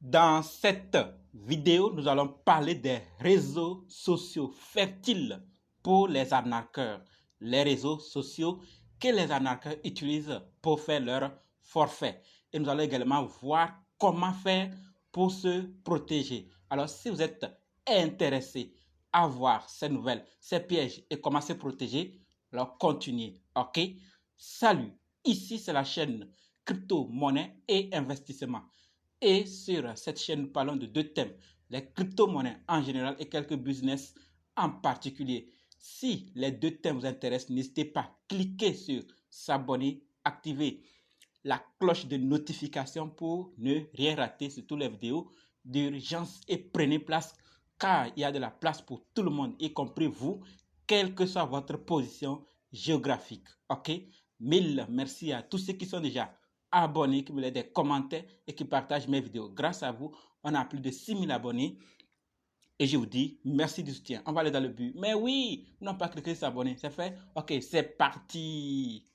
Dans cette vidéo, nous allons parler des réseaux sociaux fertiles pour les arnaqueurs. Les réseaux sociaux que les arnaqueurs utilisent pour faire leur forfait. Et nous allons également voir comment faire pour se protéger. Alors, si vous êtes intéressé à voir ces nouvelles, ces pièges et comment se protéger, alors continuez. OK? Salut, ici c'est la chaîne Crypto, Monnaie et Investissement. Et sur cette chaîne, nous parlons de deux thèmes, les crypto-monnaies en général et quelques business en particulier. Si les deux thèmes vous intéressent, n'hésitez pas à cliquer sur s'abonner, activer la cloche de notification pour ne rien rater sur toutes les vidéos d'urgence et prenez place car il y a de la place pour tout le monde, y compris vous, quelle que soit votre position géographique. Ok? Mille merci à tous ceux qui sont déjà abonnés, qui me laissent des commentaires et qui partagent mes vidéos. Grâce à vous, on a plus de 6000 abonnés. Et je vous dis merci du soutien. On va aller dans le but. Mais oui, non pas cliquer sur s'abonner. C'est fait? Ok, c'est parti.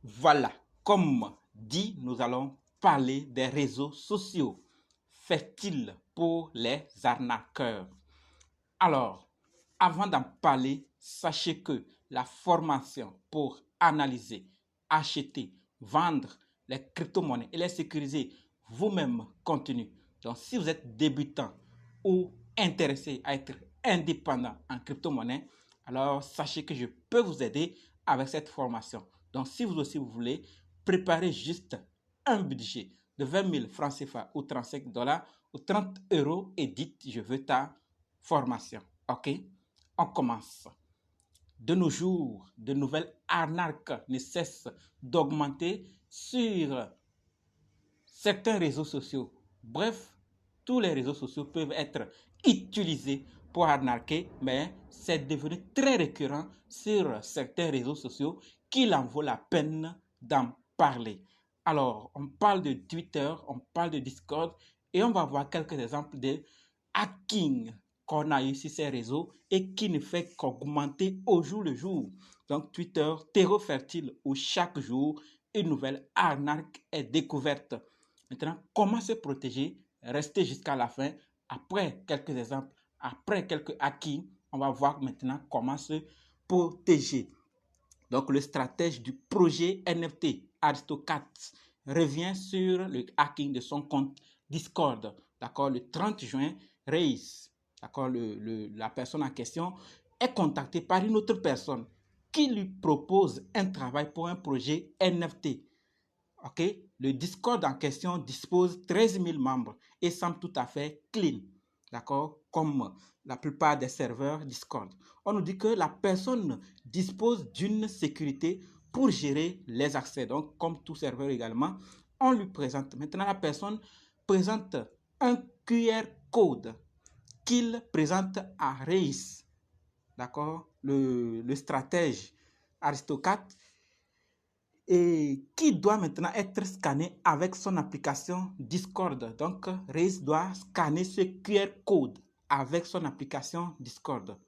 Voilà, comme dit, nous allons parler des réseaux sociaux fertiles pour les arnaqueurs. Alors, avant d'en parler, sachez que la formation pour analyser, acheter, vendre les crypto-monnaies et les sécuriser vous-même continue. Donc, si vous êtes débutant ou intéressé à être indépendant en crypto-monnaie, alors sachez que je peux vous aider avec cette formation. Donc, si vous aussi vous voulez, préparez juste un budget de 20 000 francs CFA ou 35 dollars ou 30 euros et dites je veux ta formation. Ok, on commence. De nos jours, de nouvelles arnaques ne cessent d'augmenter sur certains réseaux sociaux. Bref, tous les réseaux sociaux peuvent être utilisés pour arnaquer, mais c'est devenu très récurrent sur certains réseaux sociaux qu'il en vaut la peine d'en parler. Alors, on parle de Twitter, on parle de Discord et on va voir quelques exemples de hacking qu'on a eu sur ces réseaux et qui ne fait qu'augmenter au jour le jour. Donc, Twitter, terreau fertile où chaque jour une nouvelle arnaque est découverte. Maintenant, comment se protéger? Restez jusqu'à la fin. Après quelques exemples, après quelques hacking, on va voir maintenant comment se protéger. Donc, le stratège du projet NFT, Aristocat, revient sur le hacking de son compte Discord. D'accord, le 30 juin, Reis, d'accord, la personne en question, est contactée par une autre personne qui lui propose un travail pour un projet NFT. Ok, le Discord en question dispose 13 000 membres et semble tout à fait clean, d'accord, comme la plupart des serveurs Discord. On nous dit que la personne dispose d'une sécurité pour gérer les accès, donc comme tout serveur également, on lui présente. Maintenant, la personne présente un QR code qu'il présente à Reis, d'accord, le stratège Aristocate, et qui doit maintenant être scanné avec son application Discord. Donc, Reis doit scanner ce QR code avec son application Discord.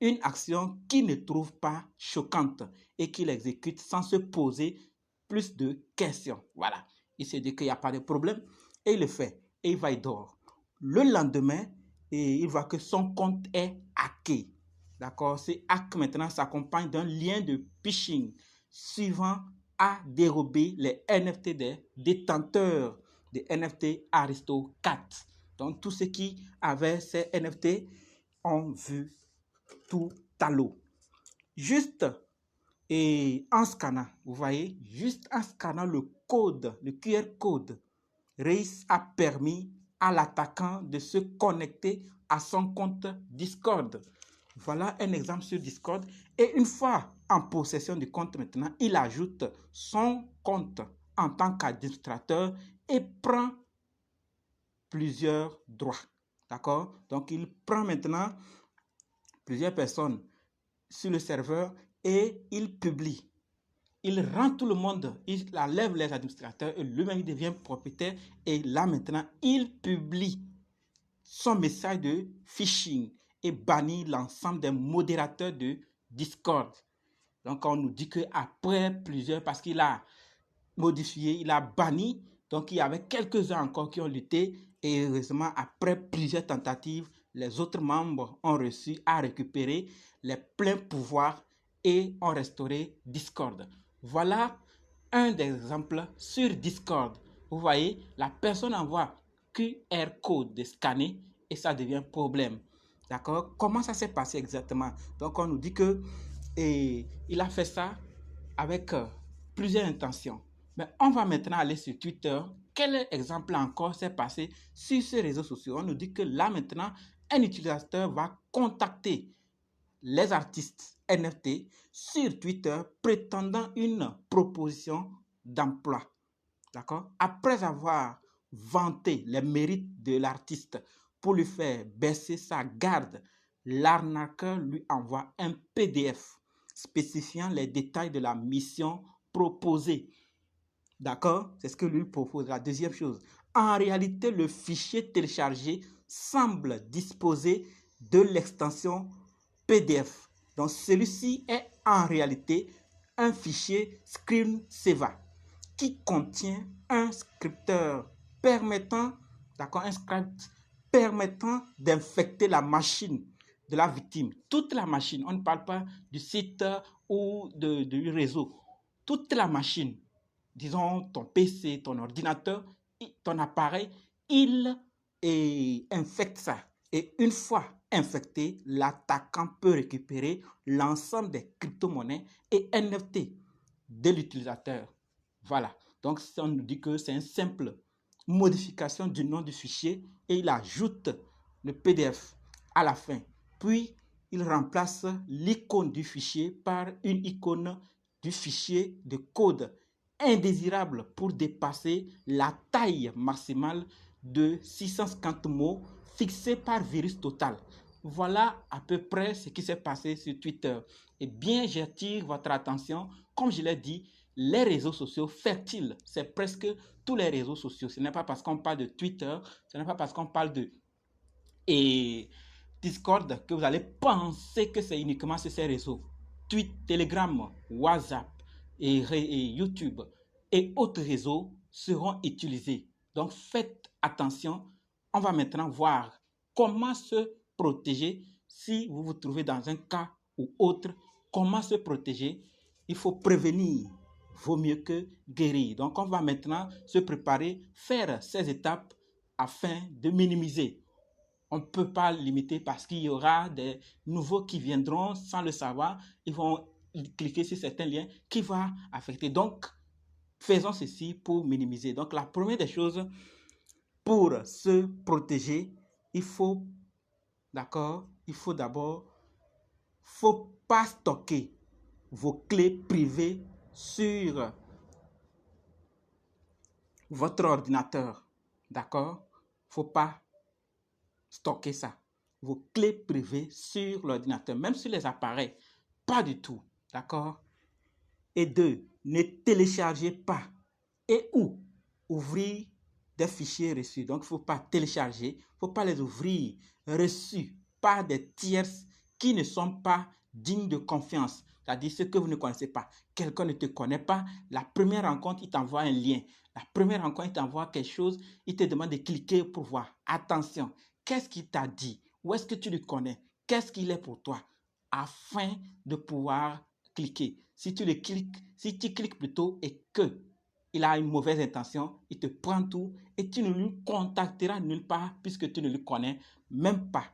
Une action qu'il ne trouve pas choquante et qu'il exécute sans se poser plus de questions. Voilà, il se dit qu'il n'y a pas de problème et il le fait et il va y dort. Le lendemain, et il voit que son compte est hacké. D'accord, ce hack maintenant s'accompagne d'un lien de phishing suivant à dérober les NFT des détenteurs des NFT Aristo4. Donc, tous ceux qui avaient ces NFT ont vu tout à l'eau. Juste et en scannant, vous voyez, juste en scannant le code, le QR code, Reis a permis à l'attaquant de se connecter à son compte Discord. Voilà un exemple sur Discord. Et une fois en possession du compte maintenant, il ajoute son compte en tant qu'administrateur et prend plusieurs droits. D'accord? Donc, il prend maintenant plusieurs personnes sur le serveur et il publie. Il rend tout le monde, il enlève les administrateurs et lui-même il devient propriétaire et là maintenant, il publie son message de phishing et bannit l'ensemble des modérateurs de Discord. Donc, on nous dit qu'après plusieurs, parce qu'il a modifié, il a banni Donc, il y avait quelques-uns encore qui ont lutté et heureusement, après plusieurs tentatives, les autres membres ont réussi à récupérer les pleins pouvoirs et ont restauré Discord. Voilà un des exemples sur Discord. Vous voyez, la personne envoie QR code de scanner et ça devient problème. D'accord? Comment ça s'est passé exactement? Donc, on nous dit que il a fait ça avec plusieurs intentions. Mais on va maintenant aller sur Twitter. Quel exemple encore s'est passé sur ces réseaux sociaux? On nous dit que là maintenant, un utilisateur va contacter les artistes NFT sur Twitter prétendant une proposition d'emploi. D'accord? Après avoir vanté les mérites de l'artiste pour lui faire baisser sa garde, l'arnaqueur lui envoie un PDF spécifiant les détails de la mission proposée. D'accord? C'est ce que lui propose. La deuxième chose, en réalité, le fichier téléchargé semble disposer de l'extension PDF. Donc, celui-ci est en réalité un fichier screensaver qui contient un scripteur permettant, d'accord, un script permettant d'infecter la machine de la victime. Toute la machine, on ne parle pas du site ou du réseau. Toute la machine, disons ton PC, ton ordinateur, ton appareil, il infecte ça. Et une fois infecté, l'attaquant peut récupérer l'ensemble des crypto-monnaies et NFT de l'utilisateur. Voilà. Donc, on nous dit que c'est une simple modification du nom du fichier et il ajoute le PDF à la fin. Puis, il remplace l'icône du fichier par une icône du fichier de code indésirable pour dépasser la taille maximale de 650 mots fixée par Virus Total. Voilà à peu près ce qui s'est passé sur Twitter. Et bien, j'attire votre attention, comme je l'ai dit, les réseaux sociaux fertiles, c'est presque tous les réseaux sociaux. Ce n'est pas parce qu'on parle de Twitter, ce n'est pas parce qu'on parle de Discord que vous allez penser que c'est uniquement sur ces réseaux. Twitter, Telegram, WhatsApp et YouTube et autres réseaux seront utilisés. Donc faites attention. On va maintenant voir comment se protéger si vous vous trouvez dans un cas ou autre. Comment se protéger? Il faut prévenir. Vaut mieux que guérir. Donc, on va maintenant se préparer, faire ces étapes afin de minimiser. On ne peut pas limiter parce qu'il y aura des nouveaux qui viendront sans le savoir. Ils vont cliquer sur certains liens qui vont affecter. Donc, faisons ceci pour minimiser. Donc, la première des choses, pour se protéger, il faut, d'accord, il faut d'abord, faut pas stocker vos clés privées sur votre ordinateur, d'accord? Faut pas stocker ça. Vos clés privées sur l'ordinateur, même sur les appareils, pas du tout, d'accord? Et deux, ne téléchargez pas et ou ouvrir des fichiers reçus. Donc, il ne faut pas télécharger, il ne faut pas les ouvrir reçus par des tierces qui ne sont pas dignes de confiance. C'est-à-dire ceux que vous ne connaissez pas. Quelqu'un ne te connaît pas. La première rencontre, il t'envoie un lien. La première rencontre, il t'envoie quelque chose. Il te demande de cliquer pour voir. Attention, qu'est-ce qu'il t'a dit? Où est-ce que tu le connais? Qu'est-ce qu'il est pour toi? Afin de pouvoir cliquer. Si tu cliques plutôt et que il a une mauvaise intention, il te prend tout et tu ne lui contacteras nulle part puisque tu ne le connais même pas.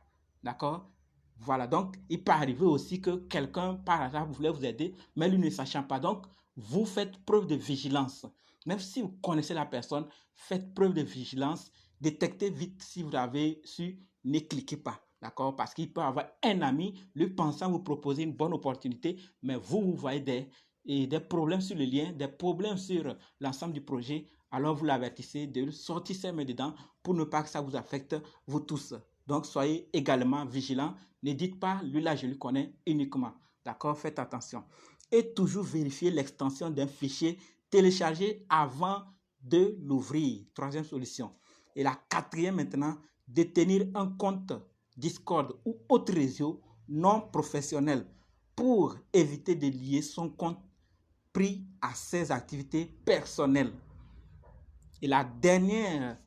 D'accord? Voilà, donc il peut arriver aussi que quelqu'un par hasard voulait vous aider, mais lui ne sachant pas. Donc, vous faites preuve de vigilance. Même si vous connaissez la personne, faites preuve de vigilance. Détectez vite si vous avez su, ne cliquez pas. D'accord? Parce qu'il peut avoir un ami, lui pensant vous proposer une bonne opportunité, mais vous voyez des problèmes sur le lien, des problèmes sur l'ensemble du projet, alors vous l'avertissez de sortir ses mains dedans pour ne pas que ça vous affecte, vous tous. Donc, soyez également vigilants. Ne dites pas, lui là, je le connais uniquement. D'accord? Faites attention. Et toujours vérifier l'extension d'un fichier téléchargé avant de l'ouvrir. Troisième solution. Et la quatrième maintenant, détenir un compte Discord ou autre réseau non professionnel pour éviter de lier son compte pris à ses activités personnelles. Et la dernière,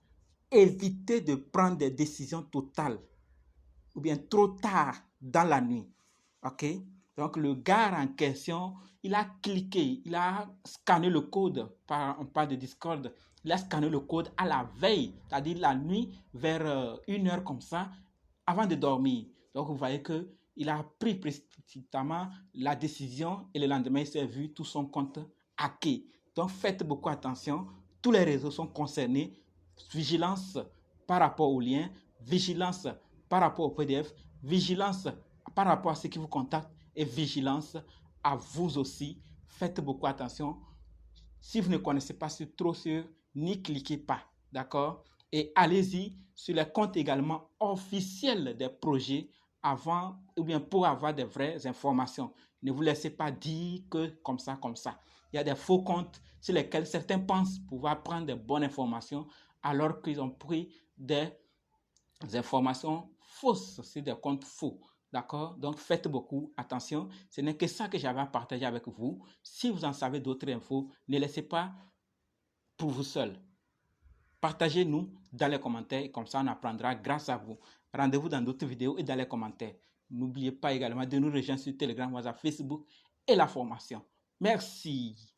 évitez de prendre des décisions totales ou bien trop tard dans la nuit. OK? Donc, le gars en question, il a cliqué, il a scanné le code, on parle de Discord, il a scanné le code à la veille, c'est-à-dire la nuit, vers 1 heure comme ça, avant de dormir. Donc, vous voyez qu'il a pris précipitamment la décision et le lendemain, il s'est vu tout son compte hacké. Donc, faites beaucoup attention. Tous les réseaux sont concernés. Vigilance par rapport aux liens, vigilance par rapport au PDF, vigilance par rapport à ceux qui vous contactent et vigilance à vous aussi. Faites beaucoup attention. Si vous ne connaissez pas trop sur, n'y cliquez pas, d'accord? Et allez-y sur les comptes également officiels des projets avant ou bien pour avoir des vraies informations. Ne vous laissez pas dire que comme ça, comme ça. Il y a des faux comptes sur lesquels certains pensent pouvoir prendre des bonnes informations alors qu'ils ont pris des informations fausses, c'est des comptes faux. D'accord? Donc, faites beaucoup attention. Ce n'est que ça que j'avais à partager avec vous. Si vous en savez d'autres infos, ne laissez pas pour vous seul. Partagez-nous dans les commentaires et comme ça, on apprendra grâce à vous. Rendez-vous dans d'autres vidéos et dans les commentaires. N'oubliez pas également de nous rejoindre sur Telegram, WhatsApp, Facebook et la formation. Merci.